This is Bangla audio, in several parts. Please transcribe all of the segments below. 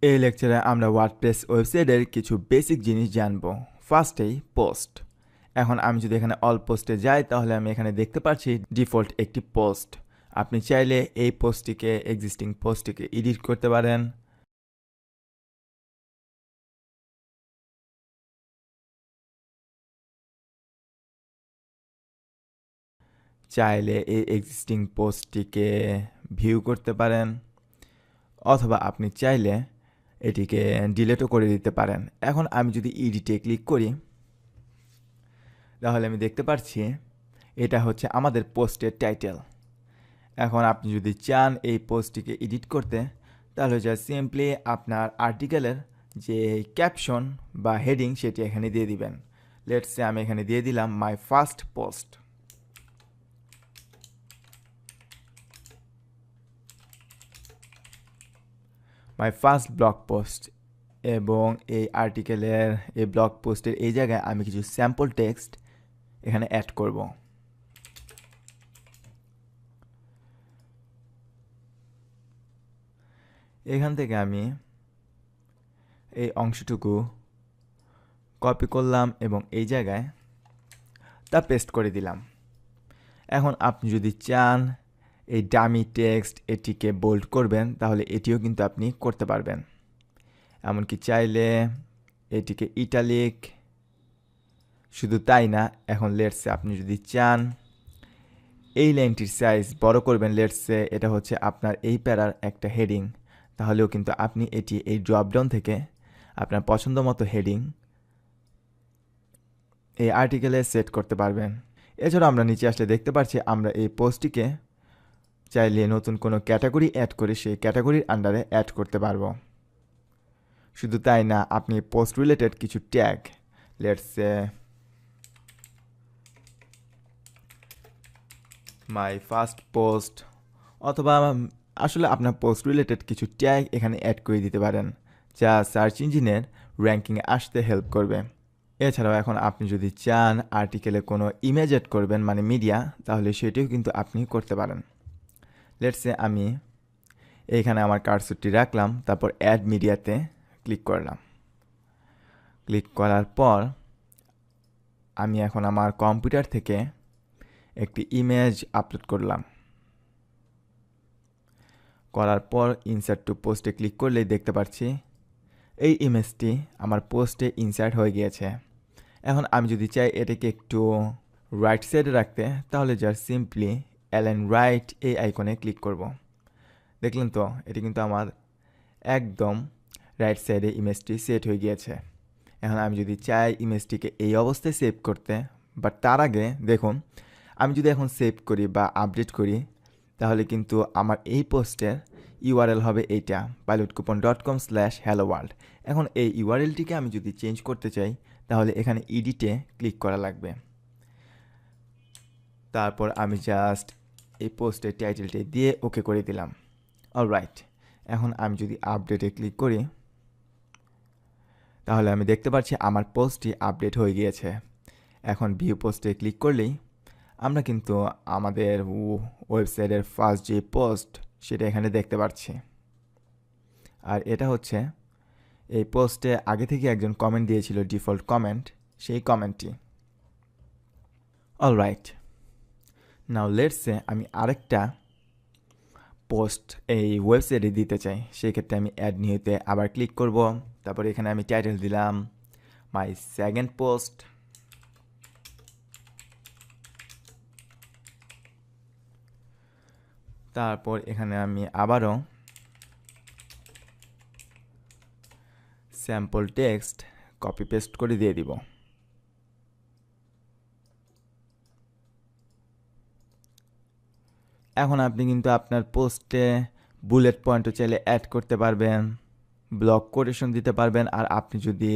এই লেকচারে আমরা ওয়ার্ডপ্রেস ওয়েবসাইটের কিছু বেসিক জিনিস জানবো। ফার্স্টেই পোস্ট। এখন আমি যদি এখানে অল পোস্টে যাই তাহলে আমি এখানে দেখতে পাচ্ছি ডিফল্ট একটি পোস্ট। আপনি চাইলে এই পোস্টটিকে এক্সিস্টিং পোস্টটিকে এডিট করতে পারেন। চাইলে এই এক্সিস্টিং পোস্টটিকে ভিউ করতে পারেন, অথবা আপনি চাইলে এটিকে ডিলিটও করে দিতে পারেন। এখন আমি যদি এডিটে ক্লিক করি তাহলে আমি দেখতে পাচ্ছি এটা হচ্ছে আমাদের পোস্টের টাইটেল। এখন আপনি যদি চান এই পোস্টটিকে এডিট করতে তাহলে যা সিম্পলি আপনার আর্টিকেলের যে ক্যাপশন বা হেডিং সেটি এখানে দিয়ে দিবেন। লেটস সে আমি এখানে দিয়ে দিলাম my first post. My first blog post, এবং এই আর্টিকেলের এই ব্লগ পোস্টের এই জায়গায় আমি কিছু স্যাম্পল টেক্সট এখানে অ্যাড করব। এখান থেকে আমি এই অংশটুকু কপি করলাম এবং এই জায়গায় তা পেস্ট করে দিলাম। এখন আপনি যদি চান এই ডামি টেক্সট এটিকে বোল্ড করবেন তাহলে এটিও কিন্তু আপনি করতে পারবেন। এমনকি চাইলে এটিকে ইটালিক, শুধু তাই না, এখন লেটসে আপনি যদি চান এই লাইনটির সাইজ বড় করবেন, লেটসে এটা হচ্ছে আপনার এই প্যারার একটা হেডিং, তাহলেও কিন্তু আপনি এটি এই ড্রপডাউন থেকে আপনার পছন্দ মতো হেডিং এই আর্টিকেলে সেট করতে পারবেন। এছাড়াও আমরা নিচে আসলে দেখতে পাচ্ছি আমরা এই পোস্টটিকে চাইলে নতুন কোনো ক্যাটাগরি অ্যাড করে সেই ক্যাটাগরির আন্ডারে অ্যাড করতে পারবো। শুধু তাই না, আপনি পোস্ট রিলেটেড কিছু tag, let's say my first post, অথবা আসলে আপনার পোস্ট রিলেটেড কিছু ট্যাগ এখানে অ্যাড করে দিতে পারেন যা সার্চ ইঞ্জিনের র্যাঙ্কিংয়ে আসতে হেল্প করবে। এছাড়াও এখন আপনি যদি চান আর্টিকেলে কোনো ইমেজ অ্যাড করবেন মানে মিডিয়া, তাহলে সেটিও কিন্তু আপনি করতে পারেন। লেটস সে আমি এইখানে আমার কার্সরটি রাখলাম, তারপর অ্যাড মিডিয়াতে ক্লিক করলাম। ক্লিক করার পর আমি এখন আমার কম্পিউটার থেকে একটি ইমেজ আপলোড করলাম। করার পর ইনসার্ট টু পোস্টে ক্লিক করলেই দেখতে পাচ্ছি এই ইমেজটি আমার পোস্টে ইনসার্ট হয়ে গিয়েছে। এখন আমি যদি চাই এটাকে একটু রাইট সাইডে রাখতে তাহলে জাস্ট সিম্পলি অ্যালাইন রাইট এই আইকনে ক্লিক করব। দেখলেন তো, এটি কিন্তু আমার একদম রাইট সাইডে ইমেজটি সেট হয়ে গিয়েছে। এখন আমি যদি চাই ইমেজটিকে এই অবস্থায় সেভ করতে, বাট তার আগে দেখুন আমি যদি এখন সেভ করি বা আপডেট করি তাহলে কিন্তু আমার এই পোস্টের ইউআরএল হবে এইটা pilotcoupon.com/helloworld। এখন এই ইউআরএলটিকে আমি যদি চেঞ্জ করতে চাই তাহলে এখানে এডিটে ক্লিক করা লাগবে। তারপর আমি জাস্ট এই পোস্টের টাইটেলটি দিয়ে ওকে করে দিলাম। অলরাইট, এখন আমি যদি আপডেটে ক্লিক করি তাহলে আমি দেখতে পাচ্ছি আমার পোস্টটি আপডেট হয়ে গিয়েছে। এখন ভিউ পোস্টে ক্লিক করলেই আমরা কিন্তু আমাদের ওয়েবসাইটের ফার্স্ট যে পোস্ট সেটা এখানে দেখতে পাচ্ছি। আর এটা হচ্ছে এই পোস্টে আগে থেকে একজন কমেন্ট দিয়েছিল, ডিফল্ট কমেন্ট, সেই কমেন্টটি। অলরাইট, নাও লেটস সে আমি আরেকটা পোস্ট এই ওয়েবসাইটে দিতে চাই। সেই ক্ষেত্রে আমি অ্যাড নিউতে আবার ক্লিক করব। তারপর এখানে আমি টাইটেল দিলাম মাই সেকেন্ড পোস্ট। তারপর এখানে আমি আবারও স্যাম্পল টেক্সট কপি পেস্ট করে দিয়ে দিব। এখন আপনি কিন্তু আপনার পোস্টে বুলেট পয়েন্টও চাইলে অ্যাড করতে পারবেন, ব্লক কোটেশন দিতে পারবেন, আর আপনি যদি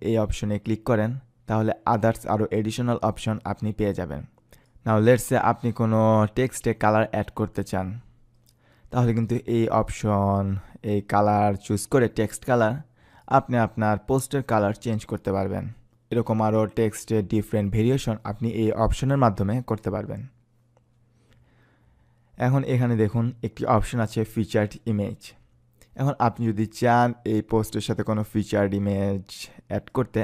এই অপশনে ক্লিক করেন তাহলে আদার্স আরও এডিশনাল অপশন আপনি পেয়ে যাবেন। নাও লেটস সে আপনি কোনো টেক্সটে কালার অ্যাড করতে চান, তাহলে কিন্তু এই অপশন, এই কালার চুজ করে টেক্সট কালার আপনি আপনার পোস্টের কালার চেঞ্জ করতে পারবেন। এরকম আরও টেক্সটের ডিফারেন্ট ভেরিয়েশন আপনি এই অপশনের মাধ্যমে করতে পারবেন। এখন এখানে দেখুন একটি অপশন আছে ফিচার্ড ইমেজ। এখন আপনি যদি চান এই পোস্টের সাথে কোনো ফিচার ইমেজ অ্যাড করতে,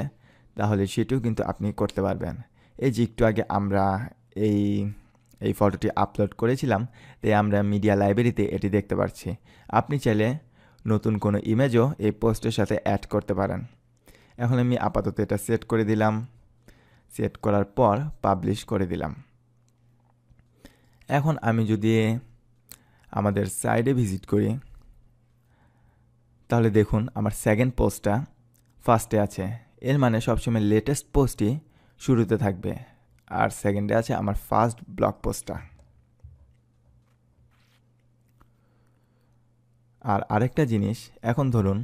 তাহলে সেটিও কিন্তু আপনি করতে পারবেন। এই যে একটু আগে আমরা এই এই ফটোটি আপলোড করেছিলাম, তাই আমরা মিডিয়া লাইব্রেরিতে এটি দেখতে পাচ্ছি। আপনি চাইলে নতুন কোনো ইমেজও এই পোস্টের সাথে অ্যাড করতে পারেন। এখন আমি আপাতত এটা সেট করে দিলাম। সেট করার পর পাবলিশ করে দিলাম। এখন আমি যদি আমাদের সাইডে ভিজিট করি, তাহলে দেখুন আমার সেকেন্ড পোস্টটা ফার্স্টে আছে। এর মানে সবসময় লেটেস্ট পোস্টই শুরুতে থাকবে, আর সেকেন্ডে আছে আমার ফার্স্ট ব্লগ পোস্টটা। আর আরেকটা জিনিস, এখন ধরুন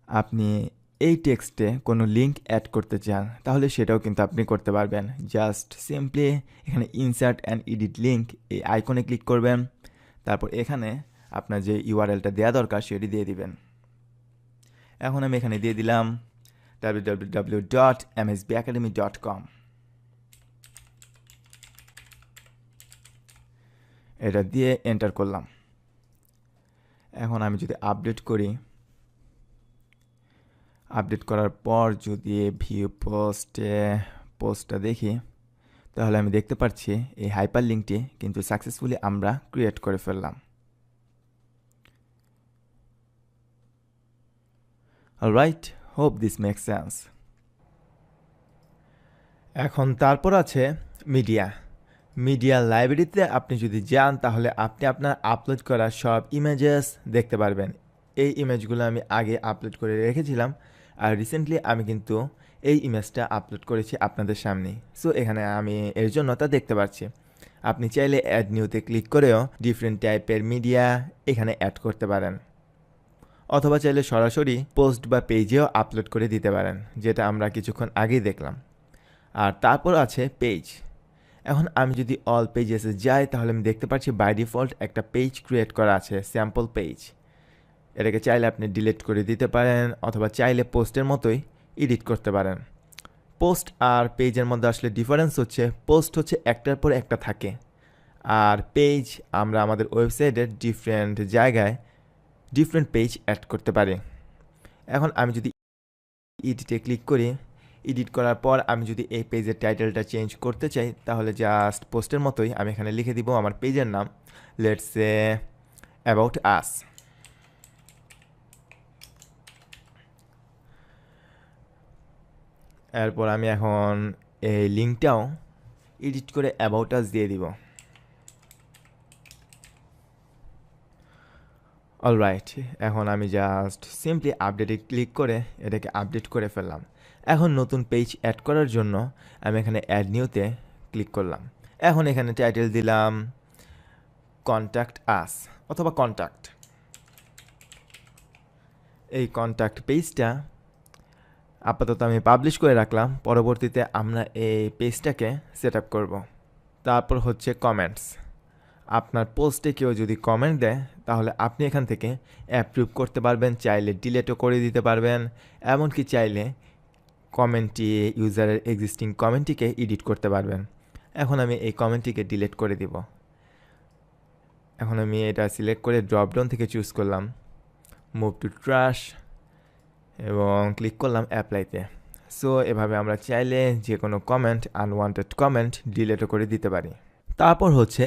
আপনি এই টেক্সটে কোনো লিঙ্ক অ্যাড করতে চান, তাহলে সেটাও কিন্তু আপনি করতে পারবেন। জাস্ট সিম্পলি এখানে ইনসার্ট অ্যান্ড এডিট লিঙ্ক এই আইকনে ক্লিক করবেন, তারপর এখানে আপনার যে ইউআরএলটা দেওয়া দরকার সেটি দিয়ে দিবেন। এখন আমি এখানে দিয়ে দিলাম www.msbacademy.com। এটা দিয়ে এন্টার করলাম। এখন আমি যদি আপডেট করি, আপডেট করার পর যদি ভিউ পোস্টটা দেখি, তাহলে আমি দেখতে পাচ্ছি এই হাইপার লিঙ্কটি কিন্তু সাকসেসফুলি আমরা ক্রিয়েট করে ফেললাম। Alright, hope this make sense. এখন তারপর আছে মিডিয়া লাইব্রেরিতে আপনি যদি যান, তাহলে আপনি আপনার আপলোড করা সব ইমেজেস দেখতে পারবেন। এই ইমেজগুলো আমি আগে আপলোড করে রেখেছিলাম, আর রিসেন্টলি আমি কিন্তু এই ইমেজটা আপলোড করেছি আপনাদের সামনে। সো এখানে আমি এর জন্য তা দেখতে পাচ্ছি। আপনি চাইলে অ্যাড নিউতে ক্লিক করেও ডিফারেন্ট টাইপের মিডিয়া এখানে অ্যাড করতে পারেন, অথবা চাইলে সরাসরি পোস্ট বা পেজেও আপলোড করে দিতে পারেন, যেটা আমরা কিছুক্ষণ আগেই দেখলাম। আর তারপর আছে পেজ। এখন আমি যদি অল পেজেসে যাই, তাহলে আমি দেখতে পাচ্ছি বাই ডিফল্ট একটা পেজ ক্রিয়েট করা আছে, স্যাম্পল পেজ। এটাকে চাইলে আপনি ডিলিট করে দিতে পারেন, অথবা চাইলে পোস্টের মতোই এডিট করতে পারেন। পোস্ট আর পেজের মধ্যে আসলে ডিফারেন্স হচ্ছে, পোস্ট হচ্ছে একটার পর একটা থাকে, আর পেজ আমরা আমাদের ওয়েবসাইটের ডিফারেন্ট জায়গায় ডিফারেন্ট পেজ অ্যাড করতে পারি। এখন আমি যদি এডিটে ক্লিক করি, এডিট করার পর আমি যদি এই পেজের টাইটেলটা চেঞ্জ করতে চাই, তাহলে জাস্ট পোস্টের মতোই আমি এখানে লিখে দিব আমার পেজের নাম, লেটস সে অ্যাবাউট আস। এরপর আমি এখন এই লিঙ্কটাও এডিট করে অ্যাবাউট আস দিয়ে দিব। অলরাইট, এখন আমি জাস্ট সিম্পলি আপডেটে ক্লিক করে এটাকে আপডেট করে ফেললাম। এখন নতুন পেজ অ্যাড করার জন্য আমি এখানে অ্যাড নিউতে ক্লিক করলাম। এখন এখানে টাইটেল দিলাম কন্ট্যাক্ট আস অথবা কন্ট্যাক্ট। এই কন্ট্যাক্ট পেজটা আপাতত আমি পাবলিশ করে রাখলাম, পরবর্তীতে আমরা এই পেজটাকে সেট আপ করবো। তারপর হচ্ছে কমেন্টস। আপনার পোস্টে কেউ যদি কমেন্ট দেয়, তাহলে আপনি এখান থেকে অ্যাপ্রুভ করতে পারবেন, চাইলে ডিলেটও করে দিতে পারবেন, এমনকি চাইলে কমেন্টটি ইউজারের এক্সিস্টিং কমেন্টটিকে এডিট করতে পারবেন। এখন আমি এই কমেন্টটিকে ডিলিট করে দিব। এখন আমি এটা সিলেক্ট করে ড্রপডাউন থেকে চুজ করলাম মুভ টু ট্র্যাশ এবং ক্লিক করলাম অ্যাপ্লাইতে। সো এভাবে আমরা চাইলে যে কোনো কমেন্ট, আনওয়ান্টেড কমেন্ট ডিলিটও করে দিতে পারি। তারপর হচ্ছে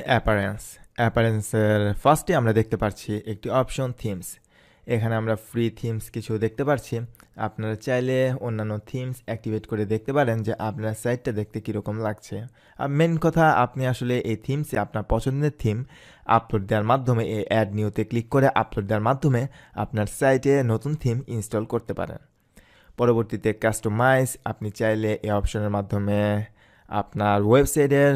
অ্যাপারেন্সের ফার্স্টে আমরা দেখতে পাচ্ছি একটি অপশন থিমস। এখানে আমরা ফ্রি থিমস কিছু দেখতে পাচ্ছি। আপনারা চাইলে অন্যান্য থিমস অ্যাক্টিভেট করে দেখতে পারেন যে আপনার সাইটটা দেখতে কীরকম লাগছে। আর মেন কথা, আপনি আসলে এই থিমসে আপনার পছন্দের থিম আপলোড দেওয়ার মাধ্যমে, এই অ্যাড নিউতে ক্লিক করে আপলোড দেওয়ার মাধ্যমে আপনার সাইটে নতুন থিম ইনস্টল করতে পারেন। পরবর্তীতে কাস্টমাইজ, আপনি চাইলে এই অপশনের মাধ্যমে আপনার ওয়েবসাইটের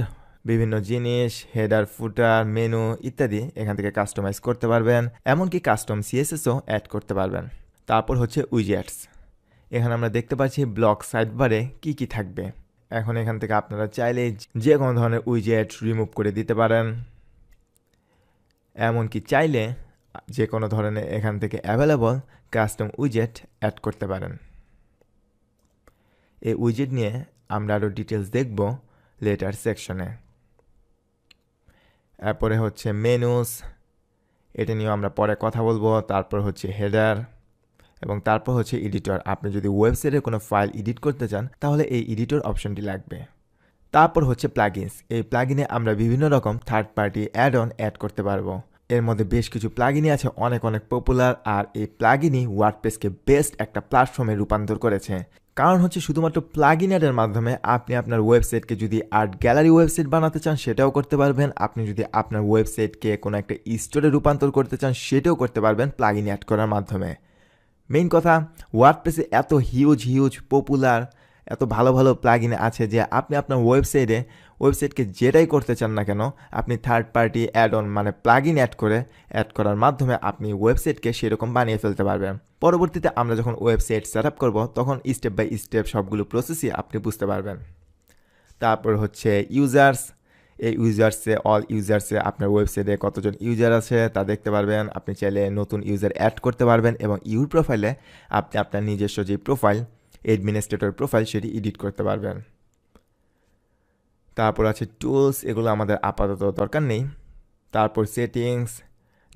বিভিন্ন জিনিস, হেডার, ফুটার, মেনু ইত্যাদি এখান থেকে কাস্টমাইজ করতে পারবেন, এমনকি কাস্টম সিএসএসও অ্যাড করতে পারবেন। তারপর হচ্ছে উইজেটস। এখানে আমরা দেখতে পাচ্ছি ব্লগ সাইডবারে কি কি থাকবে। এখন এখান থেকে আপনারা চাইলে যে কোনো ধরনের উইজেট রিমুভ করে দিতে পারেন, এমনকি চাইলে যে কোনো ধরনের এখান থেকে অ্যাভেলেবল কাস্টম উইজেট অ্যাড করতে পারেন। এই উইজেট নিয়ে আমরা আরও ডিটেলস দেখব লেটার সেকশনে। এরপরে হচ্ছে মেনুস, এটা নিয়েও আমরা পরে কথা বলবো। তারপর হচ্ছে হেডার এবং তারপর হচ্ছে এডিটর। আপনি যদি ওয়েবসাইটে কোনো ফাইল এডিট করতে চান তাহলে এই এডিটর অপশনটি লাগবে। তারপর হচ্ছে প্লাগইনস। এই প্লাগইনে আমরা বিভিন্ন রকম third party add on add করতে পারবো। এর মধ্যে বেশ কিছু প্লাগইনই আছে অনেক অনেক পপুলার, আর এই প্লাগইনই ওয়ার্ডপ্রেসকে বেস্ট একটা প্ল্যাটফর্মে রূপান্তর করেছে। কারণ হচ্ছে শুধুমাত্র প্লাগইন অ্যাডের মাধ্যমে আপনি আপনার ওয়েবসাইটকে যদি আর্ট গ্যালারি ওয়েবসাইট বানাতে চান সেটাও করতে পারবেন। আপনি যদি আপনার ওয়েবসাইটকে কোনো একটা স্টোরে রূপান্তর করতে চান সেটাও করতে পারবেন প্লাগইন অ্যাড করার মাধ্যমে। মেইন কথা, ওয়ার্ডপ্রেসে এত হিউজ পপুলার এত ভালো ভালো প্লাগইন আছে যে আপনি আপনার ওয়েবসাইটকে যেটাই করতে চান না কেন আপনি থার্ড পার্টি অ্যাড অন মানে প্লাগইন অ্যাড করার মাধ্যমে আপনি ওয়েবসাইটকে সেরকম বানিয়ে ফেলতে পারবেন। পরবর্তীতে আমরা যখন ওয়েবসাইট সেট আপ করবো তখন স্টেপ বাই স্টেপ সবগুলো প্রসেসই আপনি বুঝতে পারবেন। তারপর হচ্ছে ইউজার্স। এই অল ইউজার্সে আপনার ওয়েবসাইটে কতজন ইউজার আছে তা দেখতে পারবেন। আপনি চাইলে নতুন ইউজার অ্যাড করতে পারবেন এবং ইউর প্রোফাইলে আপনি আপনার নিজস্ব যে প্রোফাইল অ্যাডমিনিস্ট্রেটর প্রোফাইল সেটি এডিট করতে পারবেন। তারপর আছে টুলস, এগুলো আমাদের আপাতত দরকার নেই। তারপর সেটিংস,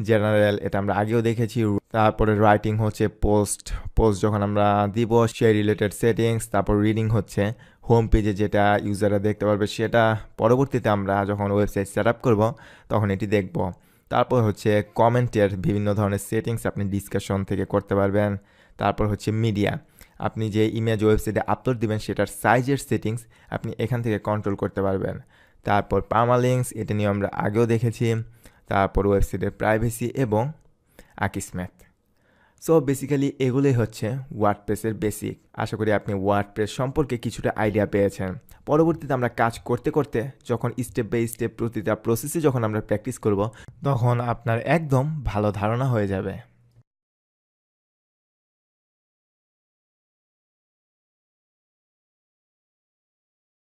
জেনারেল, এটা আমরা আগেও দেখেছি। তারপরে রাইটিং হচ্ছে পোস্ট যখন আমরা দিব সেই রিলেটেড সেটিংস। তারপর রিডিং হচ্ছে হোম পেজে যেটা ইউজাররা দেখতে পারবে সেটা পরবর্তীতে আমরা যখন ওয়েবসাইট সেট আপ করবো তখন এটি দেখব। তারপর হচ্ছে কমেন্টের বিভিন্ন ধরনের সেটিংস আপনি ডিসকাশন থেকে করতে পারবেন। তারপর হচ্ছে মিডিয়া, আপনি যে ইমেজ ওয়েবসাইটে আপলোড দিবেন সেটার সাইজের সেটিংস আপনি এখান থেকে কন্ট্রোল করতে পারবেন। তারপর পার্মালিঙ্কস, এটা নিয়ে আমরা আগেও দেখেছি। তারপর ওয়েবসাইটের প্রাইভেসি এবং আকিসম্যাথ। সো বেসিক্যালি এগুলোই হচ্ছে ওয়ার্ডপ্রেসের বেসিক। আশা করি আপনি ওয়ার্ডপ্রেস সম্পর্কে কিছুটা আইডিয়া পেয়েছেন। পরবর্তীতে আমরা কাজ করতে করতে যখন স্টেপ বাই স্টেপ প্রতিটা প্রসেসে যখন আমরা প্র্যাকটিস করব তখন আপনার একদম ভালো ধারণা হয়ে যাবে।